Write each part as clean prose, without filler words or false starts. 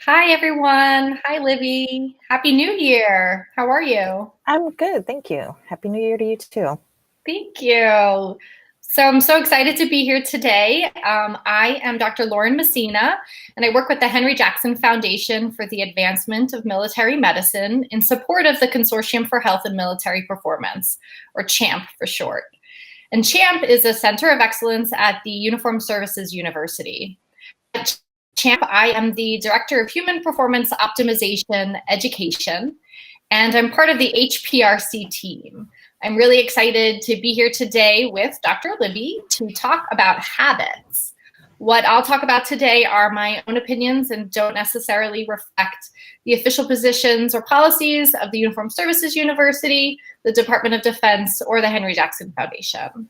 Hi, everyone. Hi, Libby. Happy New Year. How are you? I'm good, thank you. Happy New Year to you too. Thank you. So I'm so excited to be here today. I am Dr. Lauren Messina, and I work with the Henry Jackson Foundation for the Advancement of Military Medicine in support of the Consortium for Health and Military Performance, or CHAMP for short. And CHAMP is a center of excellence at the Uniformed Services University. At CHAMP, I am the Director of Human Performance Optimization Education, and I'm part of the HPRC team. I'm really excited to be here today with Dr. Libby to talk about habits. What I'll talk about today are my own opinions and don't necessarily reflect the official positions or policies of the Uniformed Services University, the Department of Defense, or the Henry Jackson Foundation.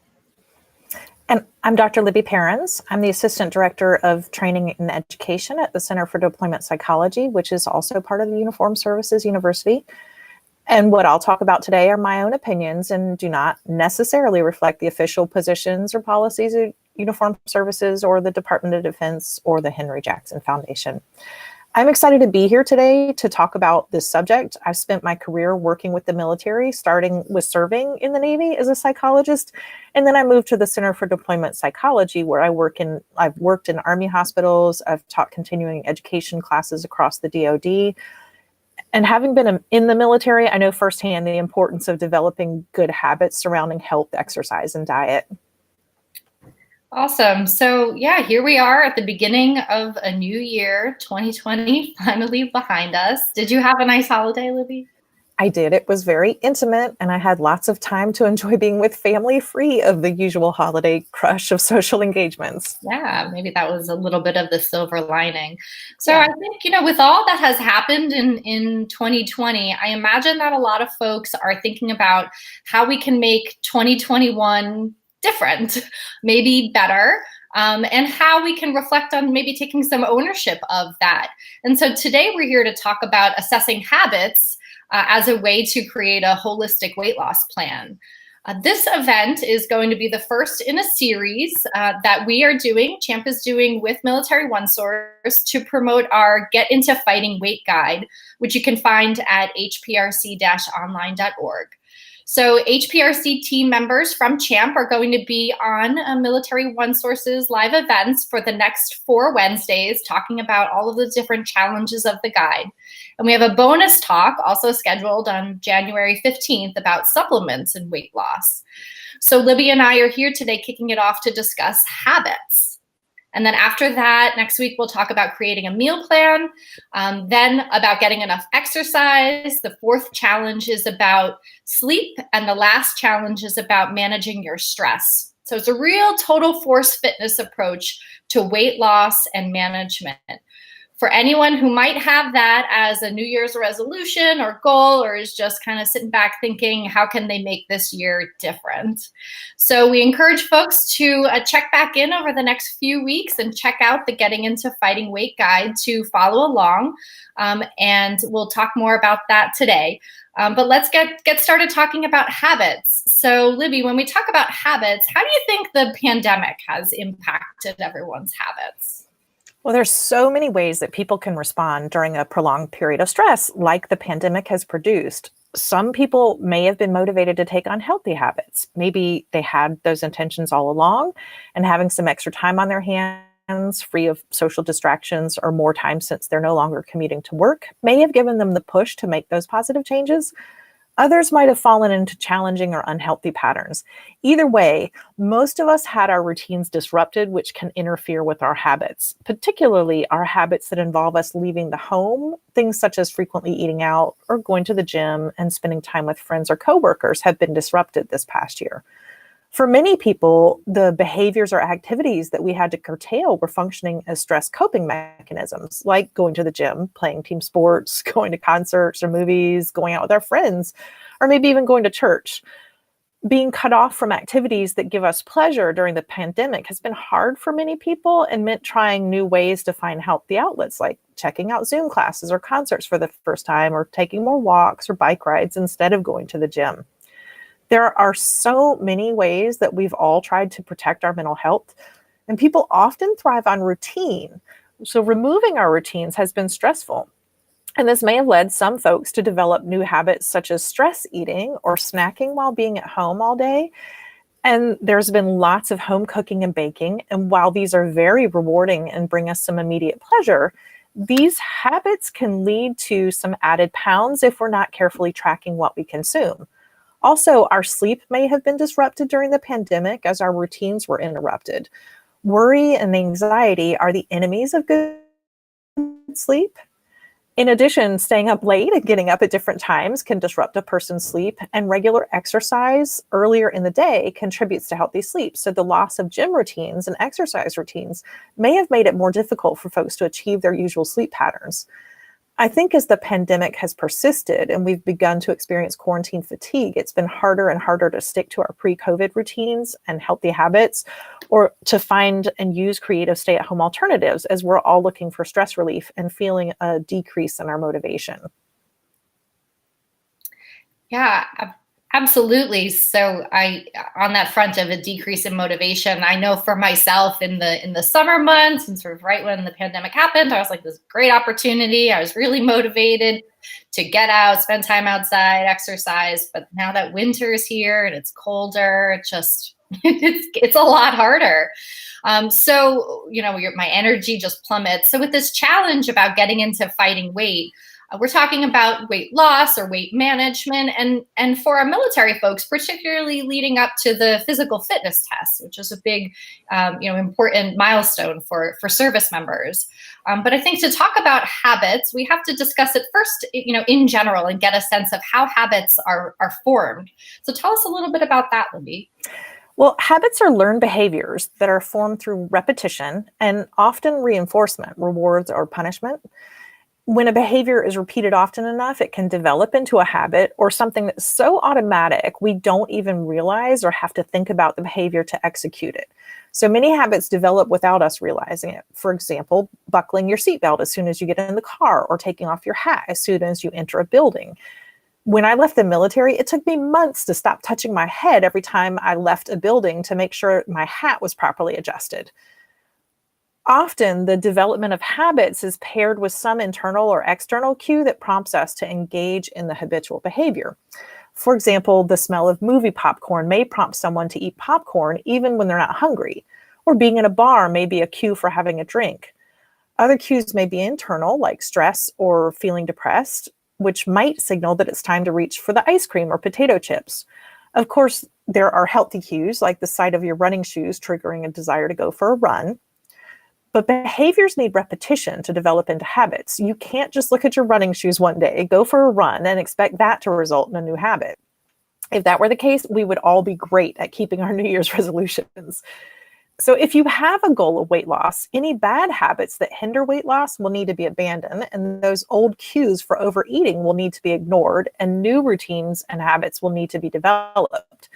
And I'm Dr. Libby Perrins. I'm the Assistant Director of Training and Education at the Center for Deployment Psychology, which is also part of the Uniformed Services University. And what I'll talk about today are my own opinions and do not necessarily reflect the official positions or policies of Uniformed Services or the Department of Defense or the Henry Jackson Foundation. I'm excited to be here today to talk about this subject. I've spent my career working with the military, starting with serving in the Navy as a psychologist, and then I moved to the Center for Deployment Psychology, where I've worked in Army hospitals, I've taught continuing education classes across the DoD, and having been in the military, I know firsthand the importance of developing good habits surrounding health, exercise, and diet. Awesome. So yeah, here we are at the beginning of a new year, 2020, finally behind us. Did you have a nice holiday, Libby? I did. It was very intimate, and I had lots of time to enjoy being with family, free of the usual holiday crush of social engagements. Yeah, maybe that was a little bit of the silver lining. So Yeah. I think, with all that has happened in 2020, I imagine that a lot of folks are thinking about how we can make 2021 different, maybe better, and how we can reflect on maybe taking some ownership of that. And so today we're here to talk about assessing habits as a way to create a holistic weight loss plan. This event is going to be the first in a series that we are doing, CHAMP is doing with Military OneSource to promote our Get Into Fighting Weight Guide, which you can find at hprc-online.org. So HPRC team members from CHAMP are going to be on Military OneSource's live events for the next 4 Wednesdays, talking about all of the different challenges of the guide. And we have a bonus talk also scheduled on January 15th about supplements and weight loss. So Libby and I are here today kicking it off to discuss habits. And then after that, next week, we'll talk about creating a meal plan, then about getting enough exercise. The 4th challenge is about sleep, and the last challenge is about managing your stress. So it's a real total force fitness approach to weight loss and management. For anyone who might have that as a New Year's resolution or goal, or is just kind of sitting back thinking, how can they make this year different? So we encourage folks to check back in over the next few weeks and check out the Getting Into Fighting Weight Guide to follow along. And we'll talk more about that today. But let's get started talking about habits. So Libby, when we talk about habits, how do you think the pandemic has impacted everyone's habits? Well, there's so many ways that people can respond during a prolonged period of stress, like the pandemic has produced. Some people may have been motivated to take on healthy habits. Maybe they had those intentions all along, and having some extra time on their hands, free of social distractions, or more time since they're no longer commuting to work, may have given them the push to make those positive changes. Others might have fallen into challenging or unhealthy patterns. Either way, most of us had our routines disrupted, which can interfere with our habits, particularly our habits that involve us leaving the home. Things such as frequently eating out or going to the gym and spending time with friends or coworkers have been disrupted this past year. For many people, the behaviors or activities that we had to curtail were functioning as stress coping mechanisms, like going to the gym, playing team sports, going to concerts or movies, going out with our friends, or maybe even going to church. Being cut off from activities that give us pleasure during the pandemic has been hard for many people and meant trying new ways to find healthy outlets, like checking out Zoom classes or concerts for the first time, or taking more walks or bike rides instead of going to the gym. There are so many ways that we've all tried to protect our mental health, and people often thrive on routine, So removing our routines has been stressful. And this may have led some folks to develop new habits such as stress eating or snacking while being at home all day. And there's been lots of home cooking and baking. And while these are very rewarding and bring us some immediate pleasure, these habits can lead to some added pounds if we're not carefully tracking what we consume. Also, our sleep may have been disrupted during the pandemic as our routines were interrupted. Worry and anxiety are the enemies of good sleep. In addition, staying up late and getting up at different times can disrupt a person's sleep, and regular exercise earlier in the day contributes to healthy sleep. So the loss of gym routines and exercise routines may have made it more difficult for folks to achieve their usual sleep patterns. I think as the pandemic has persisted and we've begun to experience quarantine fatigue, it's been harder and harder to stick to our pre-COVID routines and healthy habits, or to find and use creative stay-at-home alternatives, as we're all looking for stress relief and feeling a decrease in our motivation. Yeah, absolutely. So on that front of a decrease in motivation, I know for myself in the summer months and sort of right when the pandemic happened, I was like, this great opportunity. I was really motivated to get out, spend time outside, exercise. But now that winter is here and it's colder, it just it's a lot harder. So my energy just plummets. So with this challenge about getting into fighting weight, we're talking about weight loss or weight management, and for our military folks, particularly leading up to the physical fitness test, which is a big, important milestone for service members. But I think to talk about habits, we have to discuss it first, in general, and get a sense of how habits are formed. So tell us a little bit about that, Lindy. Well, habits are learned behaviors that are formed through repetition and often reinforcement, rewards or punishment. When a behavior is repeated often enough, it can develop into a habit or something that's so automatic we don't even realize or have to think about the behavior to execute it. So many habits develop without us realizing it. For example, buckling your seatbelt as soon as you get in the car, or taking off your hat as soon as you enter a building. When I left the military, it took me months to stop touching my head every time I left a building to make sure my hat was properly adjusted. Often, the development of habits is paired with some internal or external cue that prompts us to engage in the habitual behavior. For example, the smell of movie popcorn may prompt someone to eat popcorn even when they're not hungry, or being in a bar may be a cue for having a drink. Other cues may be internal, like stress or feeling depressed, which might signal that it's time to reach for the ice cream or potato chips. Of course, there are healthy cues, like the sight of your running shoes triggering a desire to go for a run. But behaviors need repetition to develop into habits. You can't just look at your running shoes one day, go for a run, and expect that to result in a new habit. If that were the case, we would all be great at keeping our New Year's resolutions. So if you have a goal of weight loss, any bad habits that hinder weight loss will need to be abandoned, and those old cues for overeating will need to be ignored, and new routines and habits will need to be developed.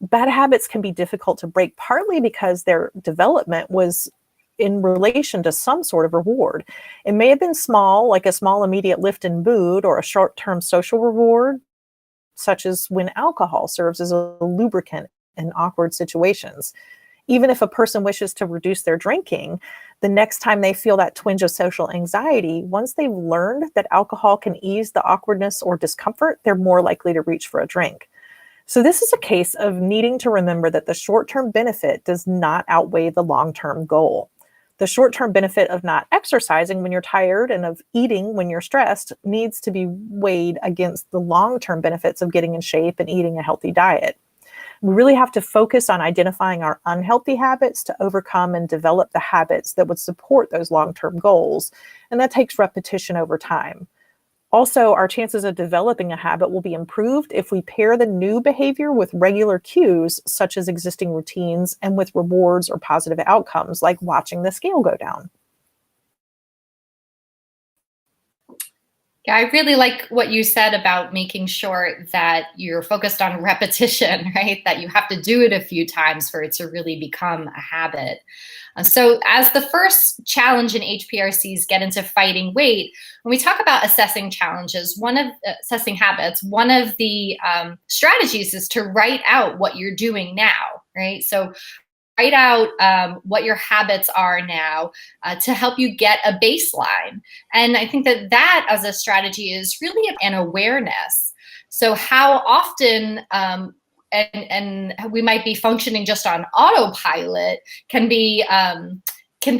Bad habits can be difficult to break, partly because their development was in relation to some sort of reward. It may have been small, like a small immediate lift in mood, or a short-term social reward, such as when alcohol serves as a lubricant in awkward situations. Even if a person wishes to reduce their drinking, the next time they feel that twinge of social anxiety, once they've learned that alcohol can ease the awkwardness or discomfort, they're more likely to reach for a drink. So this is a case of needing to remember that the short-term benefit does not outweigh the long-term goal. The short-term benefit of not exercising when you're tired and of eating when you're stressed needs to be weighed against the long-term benefits of getting in shape and eating a healthy diet. We really have to focus on identifying our unhealthy habits to overcome and develop the habits that would support those long-term goals. And that takes repetition over time. Also, our chances of developing a habit will be improved if we pair the new behavior with regular cues, such as existing routines, and with rewards or positive outcomes, like watching the scale go down. Yeah, I really like what you said about making sure that you're focused on repetition, right? That you have to do it a few times for it to really become a habit. So as the first challenge in HPRCs get into fighting weight, when we talk about assessing challenges, assessing habits, one of the strategies is to write out what you're doing now, right? So write out what your habits are now to help you get a baseline. And I think that as a strategy is really an awareness. So how often and we might be functioning just on autopilot can be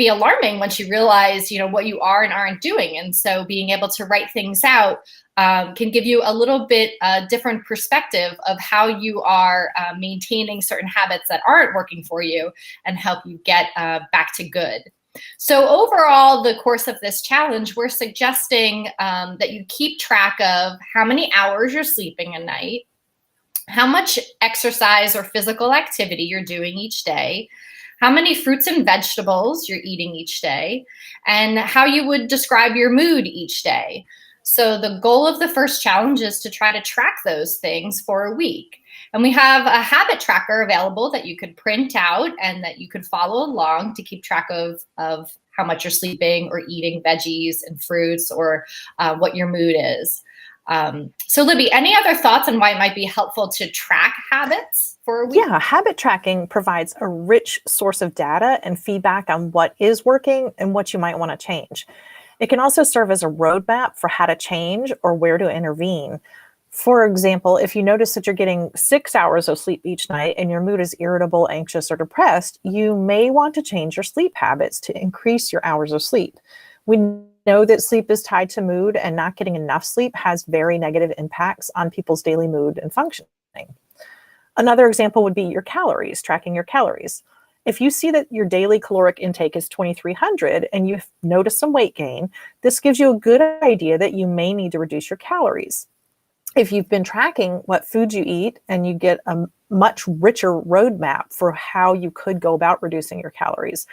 alarming once you realize, what you are and aren't doing. And so being able to write things out can give you a little bit different perspective of how you are maintaining certain habits that aren't working for you and help you get back to good. So overall, the course of this challenge, we're suggesting that you keep track of how many hours you're sleeping a night, how much exercise or physical activity you're doing each day, how many fruits and vegetables you're eating each day, and how you would describe your mood each day. So the goal of the first challenge is to try to track those things for a week. And we have a habit tracker available that you could print out and that you could follow along to keep track of how much you're sleeping or eating veggies and fruits, or what your mood is. So Libby, any other thoughts on why it might be helpful to track habits for a week? Yeah, habit tracking provides a rich source of data and feedback on what is working and what you might want to change. It can also serve as a roadmap for how to change or where to intervene. For example, if you notice that you're getting 6 hours of sleep each night and your mood is irritable, anxious, or depressed, you may want to change your sleep habits to increase your hours of sleep. We know that sleep is tied to mood, and not getting enough sleep has very negative impacts on people's daily mood and functioning. Another example would be your calories, tracking your calories. If you see that your daily caloric intake is 2,300 and you've noticed some weight gain, this gives you a good idea that you may need to reduce your calories. If you've been tracking what foods you eat, and you get a much richer roadmap for how you could go about reducing your calories.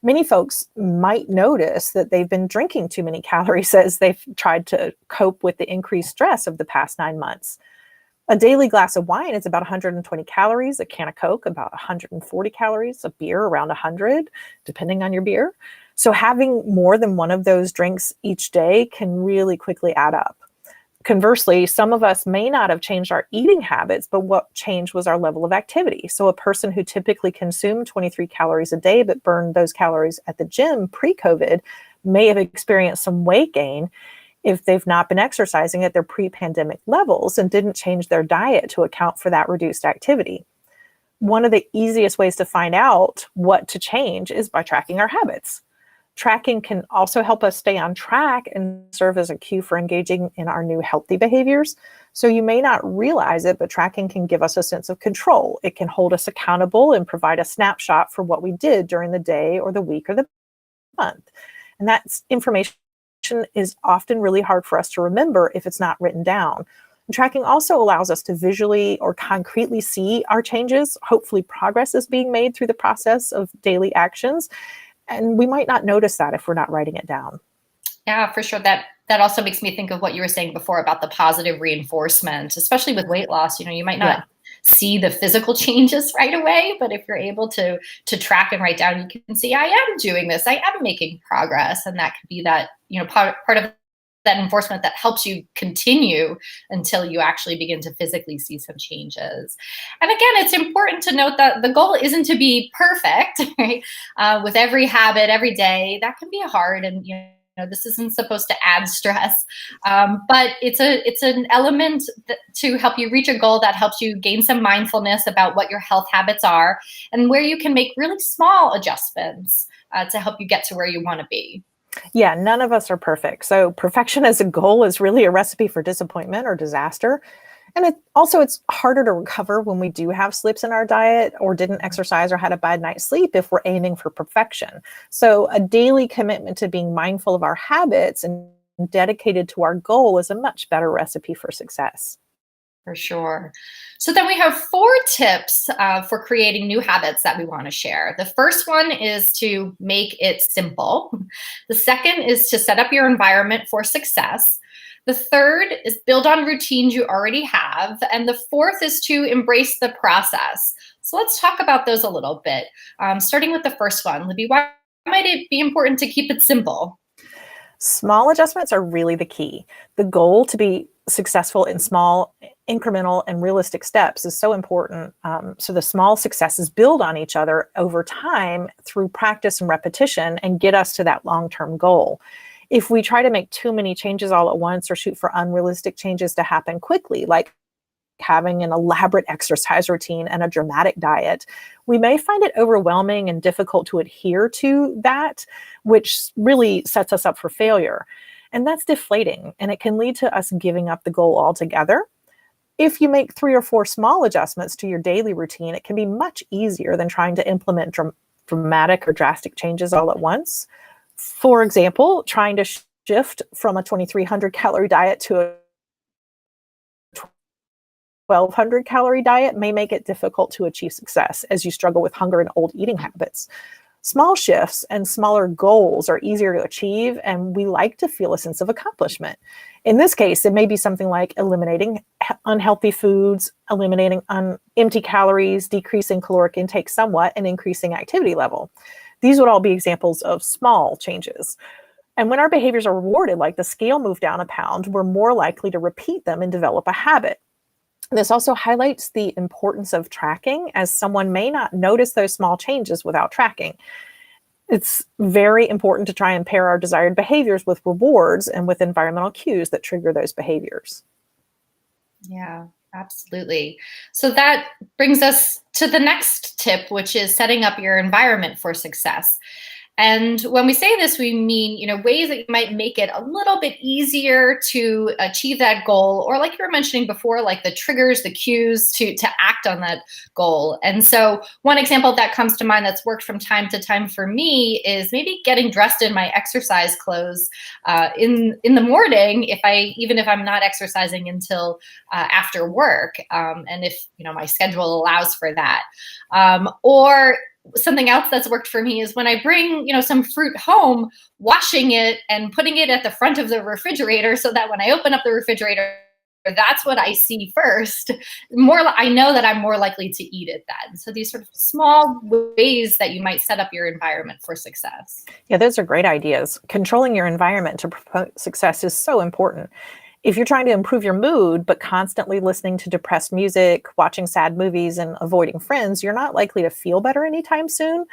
Many folks might notice that they've been drinking too many calories as they've tried to cope with the increased stress of the past 9 months. A daily glass of wine is about 120 calories, a can of Coke about 140 calories, a beer around 100, depending on your beer. So having more than one of those drinks each day can really quickly add up. Conversely, some of us may not have changed our eating habits, but what changed was our level of activity. So a person who typically consumed 23 calories a day but burned those calories at the gym pre-COVID may have experienced some weight gain if they've not been exercising at their pre-pandemic levels and didn't change their diet to account for that reduced activity. One of the easiest ways to find out what to change is by tracking our habits. Tracking can also help us stay on track and serve as a cue for engaging in our new healthy behaviors. So you may not realize it, but tracking can give us a sense of control. It can hold us accountable and provide a snapshot for what we did during the day or the week or the month. And that information is often really hard for us to remember if it's not written down. And tracking also allows us to visually or concretely see our changes. Hopefully progress is being made through the process of daily actions. And we might not notice that if we're not writing it down. Yeah, for sure. That also makes me think of what you were saying before about the positive reinforcement, especially with weight loss. You might not see the physical changes right away, but if you're able to track and write down, you can see, I am doing this, I am making progress. And that could be that, part of that enforcement that helps you continue until you actually begin to physically see some changes. And again, it's important to note that the goal isn't to be perfect, right? With every habit, every day, that can be hard. And, this isn't supposed to add stress, but it's an element to help you reach a goal that helps you gain some mindfulness about what your health habits are and where you can make really small adjustments to help you get to where you want to be. Yeah, none of us are perfect. So perfection as a goal is really a recipe for disappointment or disaster. And it's harder to recover when we do have slips in our diet or didn't exercise or had a bad night's sleep if we're aiming for perfection. So a daily commitment to being mindful of our habits and dedicated to our goal is a much better recipe for success. For sure. So then we have 4 tips for creating new habits that we want to share. The first one is to make it simple. The second is to set up your environment for success. The third is build on routines you already have. And the fourth is to embrace the process. So let's talk about those a little bit. Starting with the first one, Libby, why might it be important to keep it simple? Small adjustments are really the key. The goal to be successful in small incremental and realistic steps is so important. So the small successes build on each other over time through practice and repetition and get us to that long-term goal. If we try to make too many changes all at once or shoot for unrealistic changes to happen quickly, like having an elaborate exercise routine and a dramatic diet, we may find it overwhelming and difficult to adhere to that, which really sets us up for failure. And that's deflating, and it can lead to us giving up the goal altogether. If you make 3 or 4 small adjustments to your daily routine, it can be much easier than trying to implement dramatic or drastic changes all at once. For example, trying to shift from a 2,300 calorie diet to a 1,200 calorie diet may make it difficult to achieve success as you struggle with hunger and old eating habits. Small shifts and smaller goals are easier to achieve, and we like to feel a sense of accomplishment. In this case, it may be something like eliminating unhealthy foods, eliminating empty calories, decreasing caloric intake somewhat, and increasing activity level. These would all be examples of small changes. And when our behaviors are rewarded, like the scale moved down a pound, we're more likely to repeat them and develop a habit. This also highlights the importance of tracking, as someone may not notice those small changes without tracking. It's very important to try and pair our desired behaviors with rewards and with environmental cues that trigger those behaviors. Yeah, absolutely. So that brings us to the next tip, which is setting up your environment for success. And when we say this, we mean, ways that you might make it a little bit easier to achieve that goal, or like you were mentioning before, like the triggers, the cues to act on that goal. And so one example that comes to mind that's worked from time to time for me is maybe getting dressed in my exercise clothes in the morning, even if I'm not exercising until after work, and if my schedule allows for that, or something else that's worked for me is when I bring, some fruit home, washing it and putting it at the front of the refrigerator so that when I open up the refrigerator, that's what I see first. I know that I'm more likely to eat it then. So these sort of small ways that you might set up your environment for success. Yeah, those are great ideas. Controlling your environment to promote success is so important. If you're trying to improve your mood, but constantly listening to depressed music, watching sad movies, and avoiding friends, you're not likely to feel better anytime soon.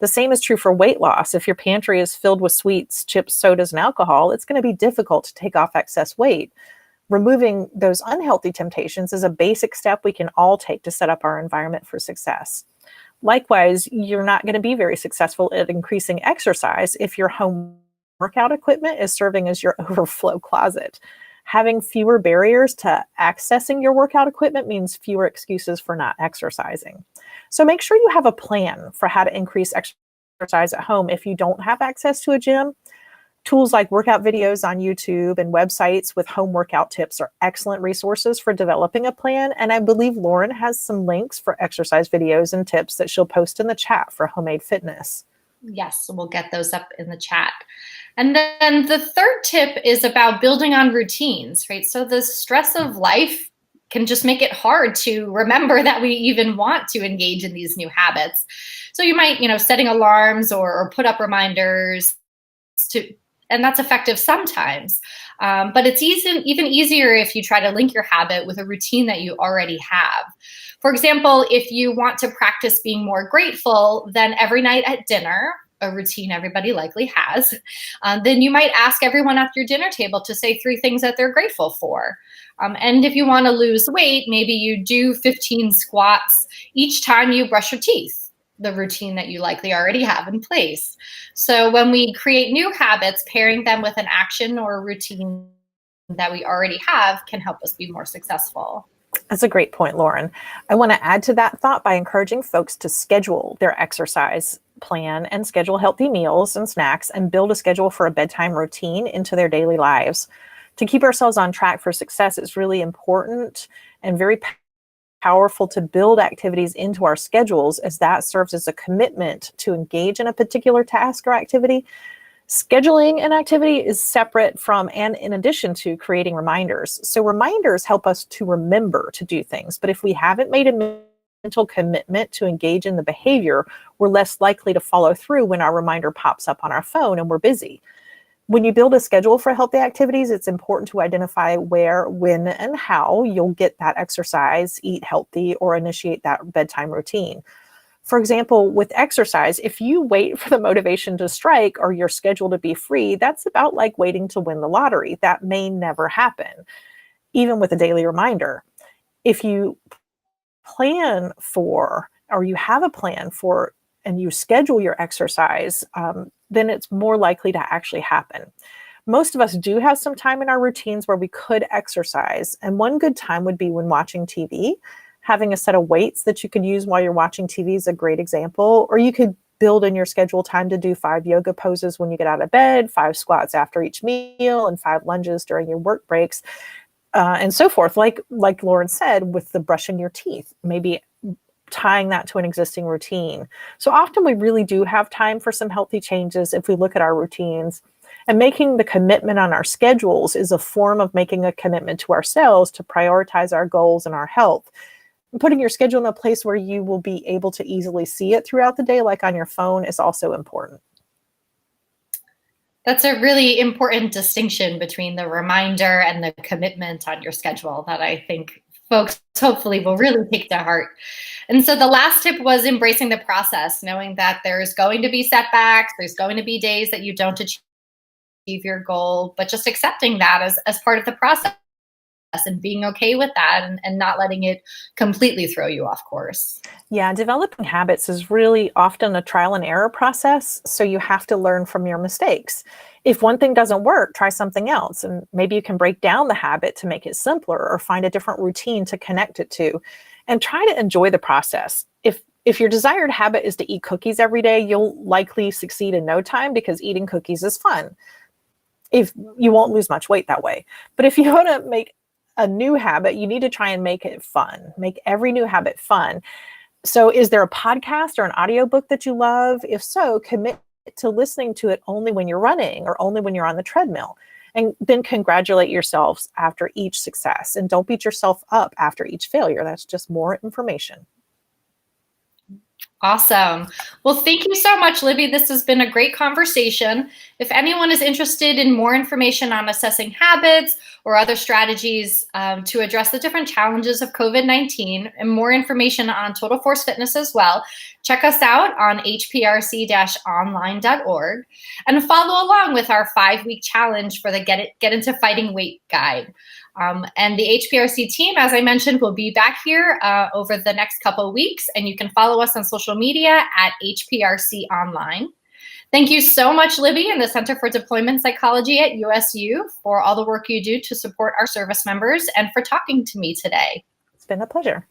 The same is true for weight loss. If your pantry is filled with sweets, chips, sodas, and alcohol, it's going to be difficult to take off excess weight. Removing those unhealthy temptations is a basic step we can all take to set up our environment for success. Likewise, you're not going to be very successful at increasing exercise if your home workout equipment is serving as your overflow closet. Having fewer barriers to accessing your workout equipment means fewer excuses for not exercising. So make sure you have a plan for how to increase exercise at home if you don't have access to a gym. Tools like workout videos on YouTube and websites with home workout tips are excellent resources for developing a plan. And I believe Lauren has some links for exercise videos and tips that she'll post in the chat for Homemade Fitness. Yes, we'll get those up in the chat. And then the third tip is about building on routines, right? So the stress of life can just make it hard to remember that we even want to engage in these new habits. So you might, setting alarms or put up reminders and that's effective sometimes. But it's even easier if you try to link your habit with a routine that you already have. For example, if you want to practice being more grateful, then every night at dinner, a routine everybody likely has, then you might ask everyone at your dinner table to say 3 things that they're grateful for. And if you want to lose weight, maybe you do 15 squats each time you brush your teeth, the routine that you likely already have in place. So when we create new habits, pairing them with an action or a routine that we already have can help us be more successful. That's a great point, Lauren. I want to add to that thought by encouraging folks to schedule their exercise plan and schedule healthy meals and snacks and build a schedule for a bedtime routine into their daily lives. To keep ourselves on track for success, it's really important and very powerful to build activities into our schedules, as that serves as a commitment to engage in a particular task or activity. Scheduling an activity is separate from and in addition to creating reminders. So reminders help us to remember to do things. But if we haven't made a mental commitment to engage in the behavior, we're less likely to follow through when our reminder pops up on our phone and we're busy. When you build a schedule for healthy activities, it's important to identify where, when, and how you'll get that exercise, eat healthy, or initiate that bedtime routine. For example, with exercise, if you wait for the motivation to strike or your schedule to be free, that's about like waiting to win the lottery. That may never happen, even with a daily reminder. If you plan for, or you have a plan for, and you schedule your exercise, then it's more likely to actually happen. Most of us do have some time in our routines where we could exercise. And one good time would be when watching TV. Having a set of weights that you could use while you're watching TV is a great example. Or you could build in your schedule time to do 5 yoga poses when you get out of bed, 5 squats after each meal, and 5 lunges during your work breaks, and so forth. Like Lauren said, with the brushing your teeth, maybe tying that to an existing routine. So often we really do have time for some healthy changes if we look at our routines. And making the commitment on our schedules is a form of making a commitment to ourselves to prioritize our goals and our health. And putting your schedule in a place where you will be able to easily see it throughout the day, like on your phone, is also important. That's a really important distinction between the reminder and the commitment on your schedule that I think folks hopefully will really take to heart. And so the last tip was embracing the process, knowing that there's going to be setbacks, there's going to be days that you don't achieve your goal, but just accepting that as part of the process and being okay with that, and not letting it completely throw you off course. Yeah, developing habits is really often a trial and error process, so you have to learn from your mistakes. If one thing doesn't work, try something else, and maybe you can break down the habit to make it simpler or find a different routine to connect it to, and try to enjoy the process. If your desired habit is to eat cookies every day, you'll likely succeed in no time because eating cookies is fun. If you won't lose much weight that way. But if you want to make a new habit, you need to try and make it fun. Make every new habit fun. So is there a podcast or an audiobook that you love? If so, commit to listening to it only when you're running or only when you're on the treadmill. And then congratulate yourselves after each success. And don't beat yourself up after each failure. That's just more information. Awesome. Well, thank you so much, Libby. This has been a great conversation. If anyone is interested in more information on assessing habits or other strategies to address the different challenges of COVID-19 and more information on Total Force Fitness as well, check us out on hprc-online.org and follow along with our 5-week challenge for the Get Into Fighting Weight guide. And the HPRC team, as I mentioned, will be back here over the next couple of weeks, and you can follow us on social media at HPRC Online. Thank you so much, Libby, and the Center for Deployment Psychology at USU for all the work you do to support our service members and for talking to me today. It's been a pleasure.